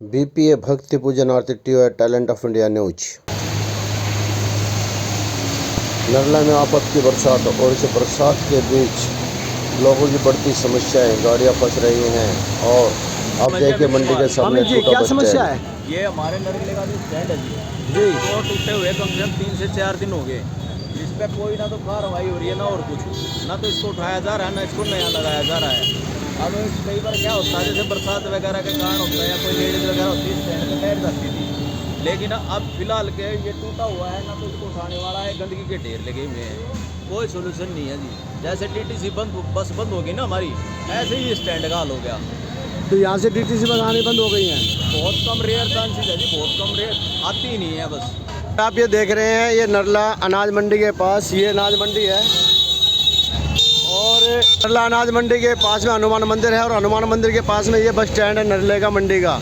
BPA भक्ति पूजन आरती TV talent of India news. Narla में आफत की बरसात और इस बरसात के बीच लोगों की बढ़ती समस्याएं, गाड़ियां फंस रही हैं। और अब देखिए मंडी के सामने क्या समस्या है? ये हमारे नरेले का जो स्टैंड है जी वो टूटे हुए कम से कम 3 से 4 दिन हो गए। इस पर कोई ना तो कार्रवाई हो रही है ना और कुछ, ना तो इसको उठाया जा रहा है ना इसको नया लगाया जा रहा है। अब कई बार क्या होता है, जैसे बरसात वगैरह के कारण होता है या कोई लेडीज वगैरह होती है स्टैंड में बैठ जाती थी, लेकिन अब फिलहाल के ये टूटा हुआ है, ना तो इसको उठाने वाला है, गंदगी के ढेर लगे हुए हैं, कोई सोल्यूशन नहीं है जी। जैसे टीटीसी बस बंद होगी ना हमारी, ऐसे ही स्टैंड का हाल हो गया। तो यहाँ से डीटीसी बस आनी बंद हो गई हैं। बहुत कम रेयर चांसेस है जी, बहुत कम रेयर, आती ही नहीं है बस। आप ये देख रहे हैं, ये नरला अनाज मंडी के पास ये अनाज मंडी है और नरला अनाज मंडी के पास में हनुमान मंदिर है और हनुमान मंदिर के पास में ये बस स्टैंड है नरले का मंडी का।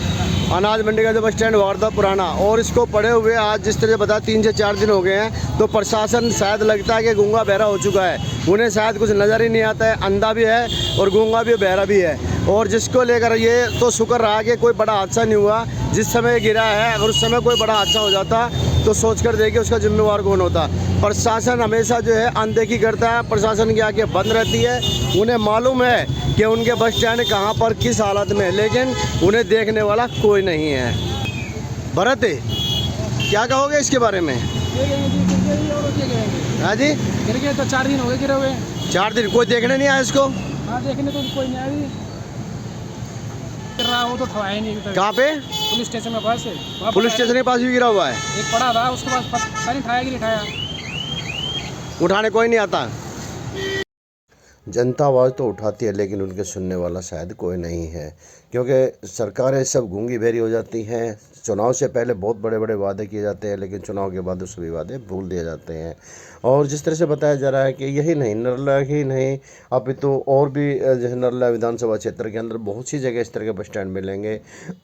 अनाज मंडी का जो बस स्टैंड वारदा पुराना, और इसको पड़े हुए आज जिस तरह बता 3 से 4 दिन हो गए हैं। तो प्रशासन शायद लगता है कि गूंगा बहरा हो चुका है, उन्हें शायद कुछ नज़र ही नहीं आता है, अंधा भी है और गूंगा भी बहरा भी है। और जिसको लेकर ये तो शुक्र रहा कि कोई बड़ा हादसा नहीं हुआ जिस समय गिरा है। अगर उस समय कोई बड़ा हादसा हो जाता तो सोच कर देखिए उसका जिम्मेवार कौन होता। प्रशासन हमेशा जो है अनदेखी करता है, प्रशासन की आंखें बंद रहती है। उन्हें मालूम है कि उनके बस स्टैंड कहाँ पर किस हालत में है, लेकिन उन्हें देखने वाला कोई नहीं है। भरत क्या कहोगे इसके बारे में? हाँ जी, गिर गए तो 4 दिन हो गए गिरे हुए। 4 दिन कोई देखने नहीं आया इसको? हाँ, देखने तो कोई नहीं आया। गिर रहा हो तो ठवाया नहीं अभी तक। कहाँ पे? पुलिस स्टेशन के पास है। पुलिस स्टेशन के पास भी गिरा हुआ है। एक पड़ा था, उसके पास पता नहीं ठाया कि नहीं ठाया। उठाने कोई नहीं आता। जनता आवाज़ तो उठाती है लेकिन उनके सुनने वाला शायद कोई नहीं है, क्योंकि सरकारें सब गूंगी बहरी हो जाती हैं। चुनाव से पहले बहुत बड़े बड़े वादे किए जाते हैं, लेकिन चुनाव के बाद वो सभी वादे भूल दिए जाते हैं। और जिस तरह से बताया जा रहा है कि यही नहीं, नरला ही नहीं, अभी तो और भी जैसे नरला विधानसभा क्षेत्र के अंदर बहुत सी जगह इस तरह के बस स्टैंड मिलेंगे।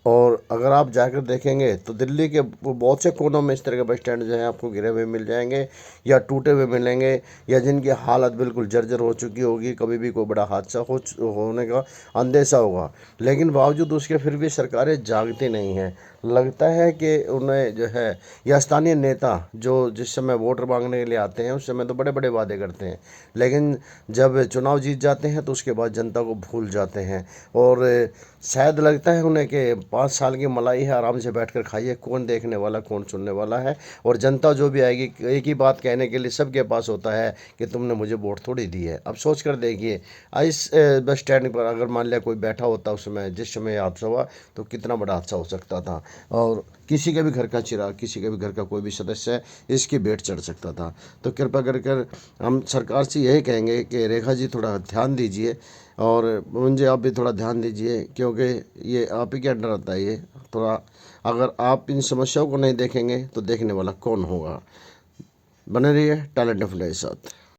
और अगर आप जाकर देखेंगे तो दिल्ली के बहुत से कोनों में इस तरह के बस स्टैंड जो है आपको गिरे हुए मिल जाएंगे, या टूटे हुए मिलेंगे, या जिनकी हालत बिल्कुल जर्जर हो चुकी होगी। कभी भी कोई बड़ा हादसा होने का अंदेशा होगा, लेकिन बावजूद उसके फिर भी सरकारें जागती नहीं हैं। लगता है कि उन्हें जो है, या स्थानीय नेता जो जिस समय वोट मांगने के लिए आते हैं उस समय तो बड़े बड़े वादे करते हैं, लेकिन जब चुनाव जीत जाते हैं तो उसके बाद जनता को भूल जाते हैं। और शायद लगता है उन्हें कि 5 साल की मलाई है, आराम से बैठकर खाइए, कौन देखने वाला कौन सुनने वाला है। और जनता जो भी आएगी एक ही बात कहने के लिए सबके पास होता है कि तुमने मुझे वोट थोड़ी दी है। अब सोच कर देखिए, इस बस स्टैंड पर अगर मान लिया कोई बैठा होता उस समय, जिस समय हादसा हुआ, तो कितना बड़ा हादसा हो सकता था। और किसी के भी घर का चिराग, किसी के भी घर का कोई भी सदस्य इसकी भेंट चढ़ सकता था। तो कृपा कर हम सरकार से यही कहेंगे कि रेखा जी थोड़ा ध्यान दीजिए, और मुझे आप भी थोड़ा ध्यान दीजिए, क्योंकि ये आप ही के अंडर आता है ये थोड़ा। अगर आप इन समस्याओं को नहीं देखेंगे तो देखने वाला कौन होगा। बने रहिए टैलेंट ऑफ इंडिया के साथ।